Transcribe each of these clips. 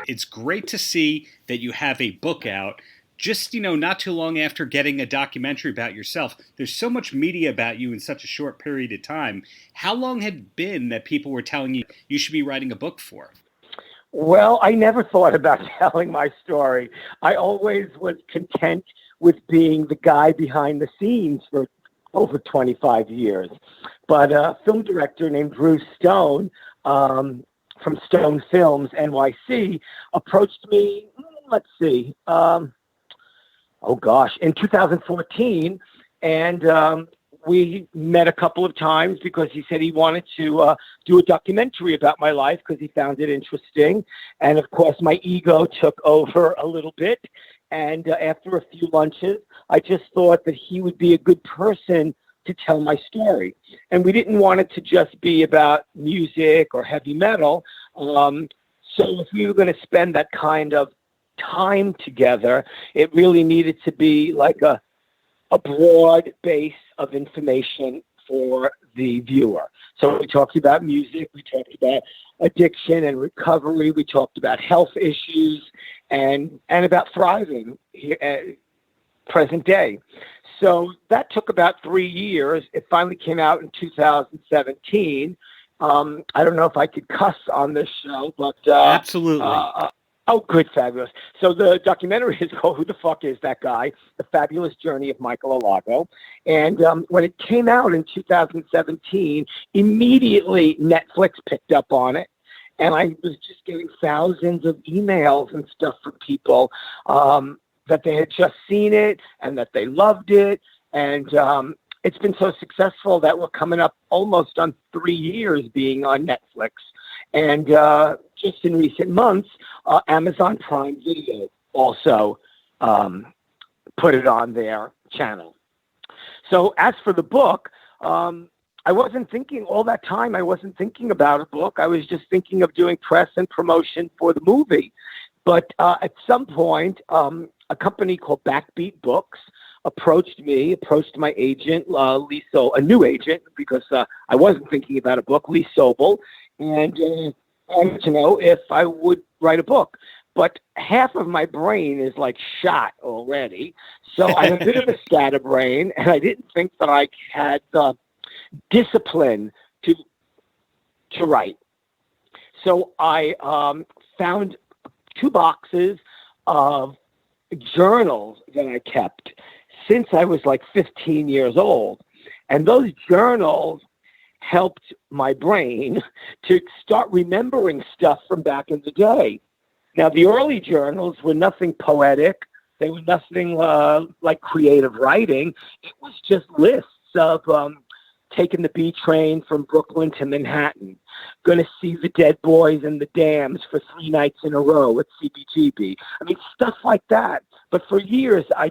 it's great to see that you have a book out. Just, not too long after getting a documentary about yourself. There's so much media about you in such a short period of time. How long had it been that people were telling you you should be writing a book for? Well, I never thought about telling my story. I always was content with being the guy behind the scenes for over 25 years. But a film director named Bruce Stone from Stone Films, NYC, approached me, in 2014. And we met a couple of times because he said he wanted to do a documentary about my life because he found it interesting. And of course, my ego took over a little bit. And after a few lunches, I just thought that he would be a good person to tell my story. And we didn't want it to just be about music or heavy metal. So if we were going to spend that kind of time together, it really needed to be like a broad base of information for the viewer. So we talked about music, we talked about addiction and recovery, we talked about health issues and about thriving here, present day. So that took about 3 years. It finally came out in 2017. I don't know if I could cuss on this show, but Absolutely. Oh, good, fabulous. So the documentary is called Who the Fuck Is That Guy? The Fabulous Journey of Michael Alago. And when it came out in 2017, immediately Netflix picked up on it. And I was just getting thousands of emails and stuff from people that they had just seen it and that they loved it. And it's been so successful that we're coming up almost on 3 years being on Netflix. And just in recent months, Amazon Prime Video also put it on their channel. So as for the book, I wasn't thinking all that time. I wasn't thinking about a book. I was just thinking of doing press and promotion for the movie. But at some point, a company called Backbeat Books approached my agent, Lee a new agent, because I wasn't thinking about a book, Lee Sobel, and wanted to know if I would write a book. But half of my brain is like shot already. So I'm a bit of a scatterbrain, and I didn't think that I had the discipline to write. So I found 2 boxes of journals that I kept since I was like 15 years old. And those journals helped my brain to start remembering stuff from back in the day. Now, the early journals were nothing poetic. They were nothing like creative writing. It was just lists of taking the B train from Brooklyn to Manhattan, going to see the Dead Boys and the Dams for 3 nights in a row at CBGB. I mean, stuff like that. But for years, I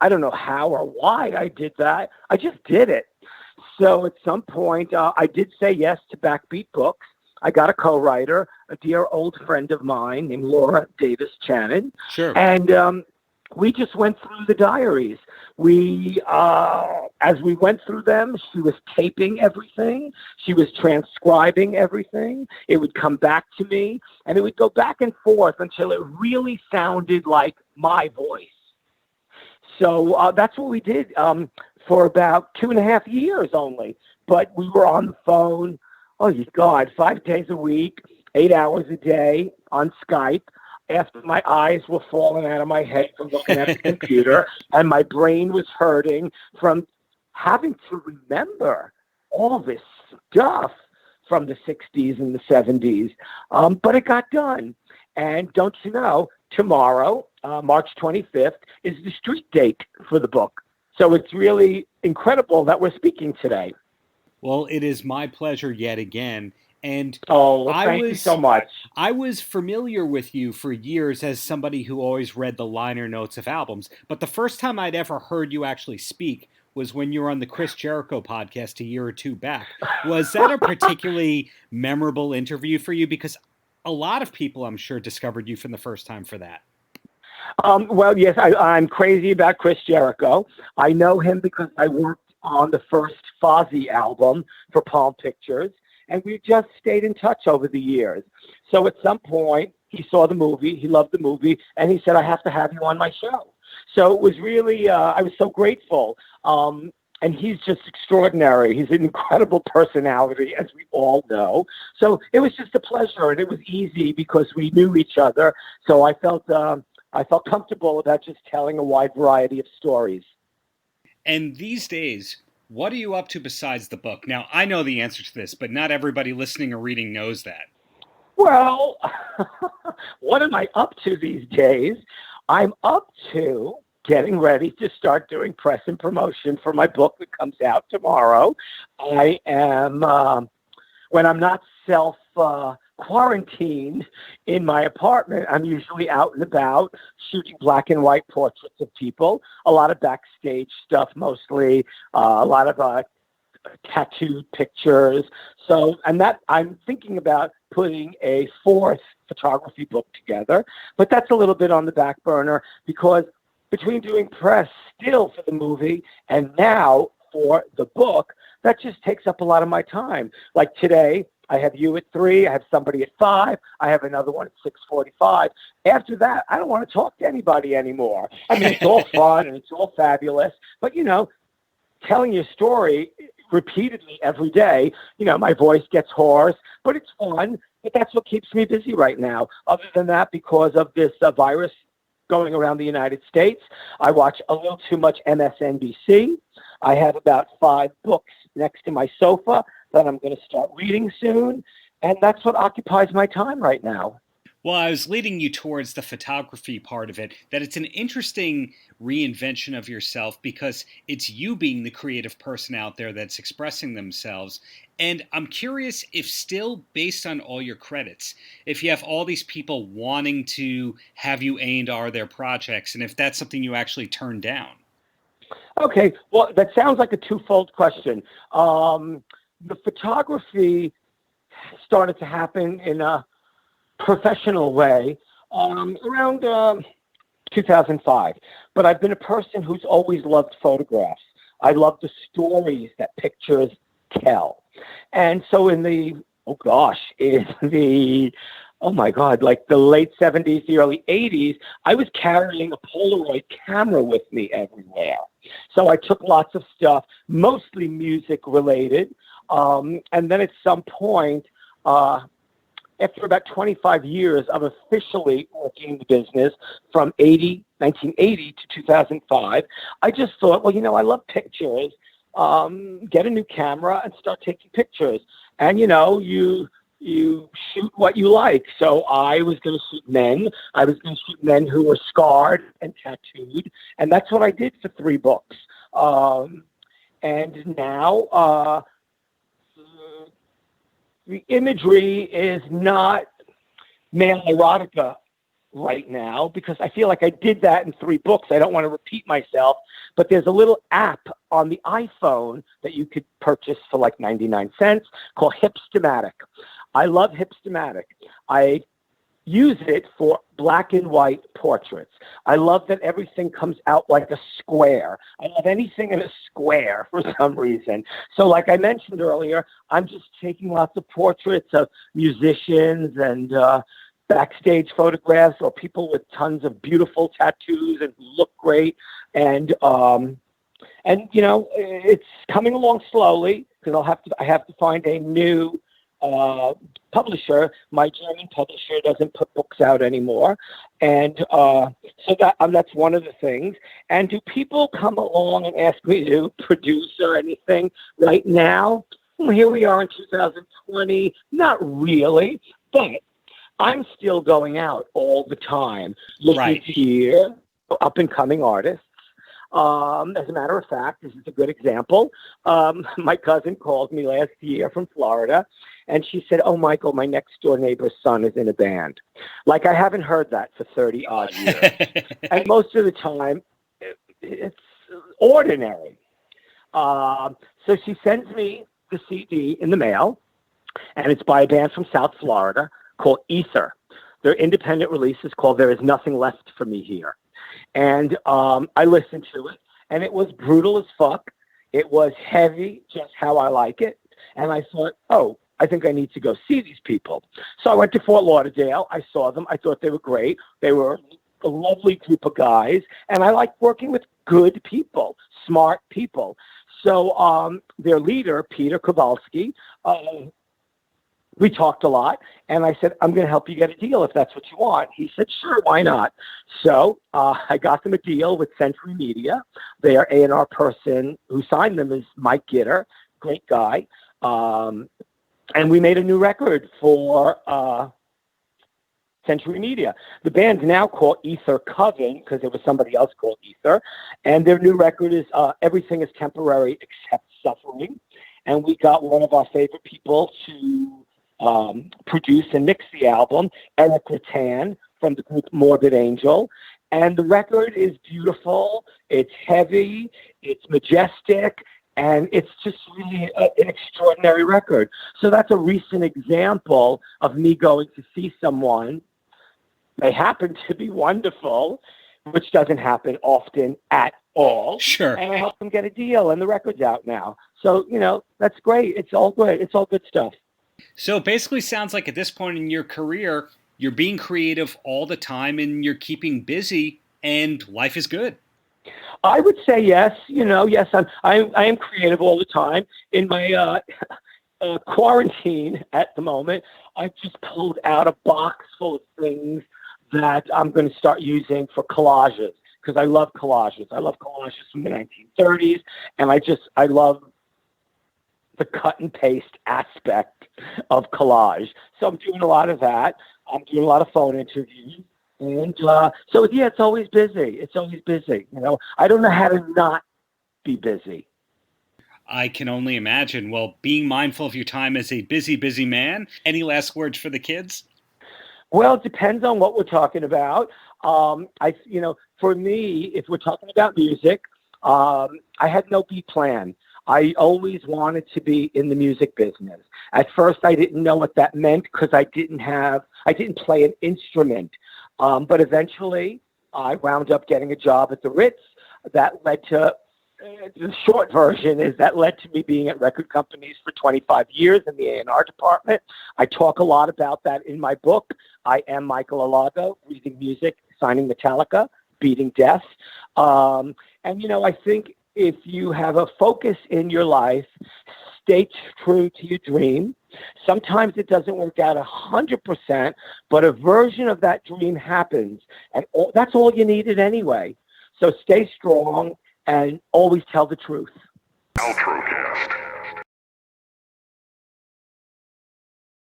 don't know how or why I did that. I just did it. So at some point, I did say yes to Backbeat Books. I got a co-writer, a dear old friend of mine named Laura Davis Channon. Sure. And we just went through the diaries. As we went through them, she was taping everything. She was transcribing everything. It would come back to me, and it would go back and forth until it really sounded like my voice. So that's what we did for about 2.5 years only. But we were on the phone, 5 days a week, 8 hours a day on Skype, after my eyes were falling out of my head from looking at the computer, and my brain was hurting from having to remember all this stuff from the 60s and the 70s. But it got done. And don't you know, tomorrow, March 25th, is the street date for the book. So it's really incredible that we're speaking today. Well, it is my pleasure yet again. And thank you so much. I was familiar with you for years as somebody who always read the liner notes of albums. But the first time I'd ever heard you actually speak was when you were on the Chris Jericho podcast a year or 2 back. Was that a particularly memorable interview for you? Because a lot of people, I'm sure, discovered you for the first time for that. Well, yes, I'm crazy about Chris Jericho. I know him because I worked on the first Fozzy album for Palm Pictures, and we've just stayed in touch over the years. So at some point, he saw the movie, he loved the movie, and he said, I have to have you on my show. So it was really, I was so grateful. And he's just extraordinary. He's an incredible personality, as we all know. So it was just a pleasure, and it was easy because we knew each other. So I felt comfortable about just telling a wide variety of stories. And these days, what are you up to besides the book? Now, I know the answer to this, but not everybody listening or reading knows that. Well, what am I up to these days? I'm up to getting ready to start doing press and promotion for my book that comes out tomorrow. I am, when I'm not quarantined in my apartment, I'm usually out and about shooting black and white portraits of people, a lot of backstage stuff mostly, a lot of tattooed pictures. So, and that I'm thinking about putting a fourth photography book together, but that's a little bit on the back burner because between doing press still for the movie and now for the book, that just takes up a lot of my time. Like today, I have you at 3, I have somebody at 5, I have another one at 6:45. After that, I don't want to talk to anybody anymore. I mean, it's all fun and it's all fabulous, but telling your story repeatedly every day, my voice gets hoarse, but it's fun. But that's what keeps me busy right now. Other than that, because of this virus going around the United States, I watch a little too much MSNBC. I have about 5 books next to my sofa that I'm going to start reading soon. And that's what occupies my time right now. Well, I was leading you towards the photography part of it, that it's an interesting reinvention of yourself because it's you being the creative person out there that's expressing themselves. And I'm curious if still, based on all your credits, if you have all these people wanting to have you A&R their projects, and if that's something you actually turn down. Okay, well, that sounds like a twofold question. The photography started to happen in a professional way around 2005. But I've been a person who's always loved photographs. I love the stories that pictures tell. And so in the, like the late 70s, the early 80s, I was carrying a Polaroid camera with me everywhere. So I took lots of stuff, mostly music related. And then at some point, after about 25 years of officially working in the business from 1980 to 2005, I just thought, I love pictures. Get a new camera and start taking pictures. And, you shoot what you like. So I was going to shoot men. I was going to shoot men who were scarred and tattooed. And that's what I did for 3 books. And now, the imagery is not male erotica right now because I feel like I did that in 3 books. I don't want to repeat myself, but there's a little app on the iPhone that you could purchase for like 99 cents called Hipstamatic. I love Hipstamatic. I use it for black and white portraits. I love that everything comes out like a square. I love anything in a square for some reason. So like I mentioned earlier, I'm just taking lots of portraits of musicians and backstage photographs or people with tons of beautiful tattoos and who look great. And it's coming along slowly because I have to find a new publisher. My German publisher doesn't put books out anymore. And so that's one of the things. And do people come along and ask me to produce or anything right now? Well, here we are in 2020. Not really, but I'm still going out all the time looking here for up-and-coming artists. As a matter of fact, this is a good example. My cousin called me last year from Florida, and she said, "Oh, Michael, my next-door neighbor's son is in a band." Like, I haven't heard that for 30-odd years. And most of the time, it's ordinary. So she sends me the CD in the mail, and it's by a band from South Florida called Ether. Their independent release is called There Is Nothing Left for Me Here. And I listened to it, and it was brutal as fuck. It was heavy, just how I like it. And I thought, I think I need to go see these people. So I went to Fort Lauderdale. I saw them. I thought they were great. They were a lovely group of guys, and I like working with good people, smart people. So their leader, Peter Kowalski, we talked a lot, and I said, I'm going to help you get a deal if that's what you want. He said, sure, why not? So I got them a deal with Century Media. Their A&R person who signed them is Mike Gitter, great guy. And we made a new record for Century Media. The band's now called Ether Coven because there was somebody else called Ether. And their new record is Everything is Temporary Except Suffering. And we got one of our favorite people to produce and mix the album, Eric Rattan from the group Morbid Angel. And the record is beautiful, it's heavy, it's majestic, and it's just really an extraordinary record. So that's a recent example of me going to see someone. They happen to be wonderful, which doesn't happen often at all. Sure. And I helped them get a deal, and the record's out now. So, that's great. It's all good. It's all good stuff. So it basically sounds like at this point in your career, you're being creative all the time and you're keeping busy and life is good. I would say yes. Yes, I am creative all the time. In my quarantine at the moment, I've just pulled out a box full of things that I'm going to start using for collages because I love collages. I love collages from the 1930s, and I love the cut and paste aspect of collage. So I'm doing a lot of that. I'm doing a lot of phone interviews. And so, yeah, it's always busy. It's always busy. I don't know how to not be busy. I can only imagine. Well, being mindful of your time as a busy, busy man, any last words for the kids? Well, it depends on what we're talking about. For me, if we're talking about music, I had no B plan. I always wanted to be in the music business. At first, I didn't know what that meant because I didn't play an instrument. But eventually, I wound up getting a job at the Ritz. That led to, the short version is that led to me being at record companies for 25 years in the A&R department. I talk a lot about that in my book. I Am Michael Alago, Reading Music, Signing Metallica, Beating Death. I think if you have a focus in your life, stay true to your dream. Sometimes it doesn't work out 100%, but a version of that dream happens. And that's all you needed anyway. So stay strong and always tell the truth. Paltrocast.